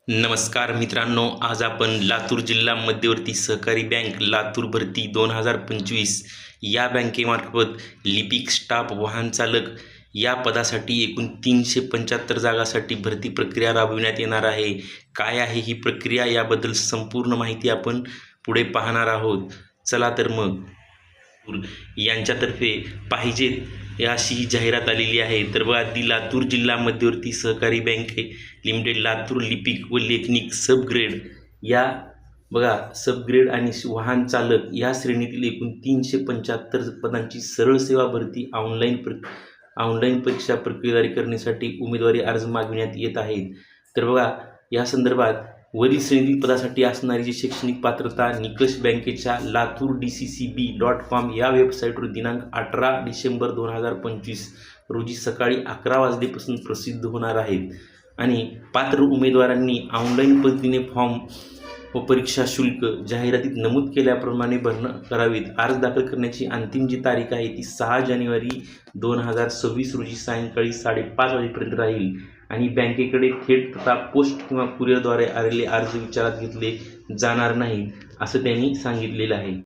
नमस्कार मित्रांनो, आज आपण लातूर जिल्हा मध्यवर्ती सहकारी बँक लातूर भरती 2025 या बँकेमार्फत लिपिक स्टाफ वाहन चालक या पदासाठी एकूण 375 जागासाठी भरती प्रक्रिया राबविण्यात येणार आहे। काय आहे ही प्रक्रिया याबद्दल संपूर्ण माहिती आपण पुढे पाहणार आहोत। चला तर मग यांच्यातर्फे पाहिजेत अशी ही जाहिरात आलेली आहे। तर बघा, दी लातूर जिल्हा मध्यवर्ती सहकारी बँक लिमिटेड लातूर लिपिक व लेखनिक सबग्रेड या बघा सबग्रेड आणि वाहन चालक या श्रेणीतील एकूण 375 पदांची सरळ सेवा भरती ऑनलाईन परीक्षा प्रक्रियेद्वारे करण्यासाठी उमेदवारी अर्ज मागविण्यात येत आहेत। तर बघा, या संदर्भात वरील श्रेणीतील पदासाठी असणारी जी शैक्षणिक पात्रता निकष बँकेच्या latur.dccb.com या वेबसाईटवर दिनांक 18 डिसेंबर 2025 रोजी सकाळी 11 वाजल्यापासून प्रसिद्ध होणार आहेत आणि पात्र उमेदवारांनी ऑनलाईन पद्धतीने फॉर्म व परीक्षा शुल्क जाहिरातीत नमूद केल्याप्रमाणे भरणा करावीत। अर्ज दाखल करण्याची अंतिम जी तारीख आहे ती 6 जानेवारी 2026 रोजी सायंकाळी 5:30 वाजेपर्यंत राहील आणि बँकेकडे थेट तथा पोस्ट किंवा कुरिअरद्वारे आलेले अर्ज विचारात घेतले जाणार नाहीत असं त्यांनी सांगितलेलं आहे।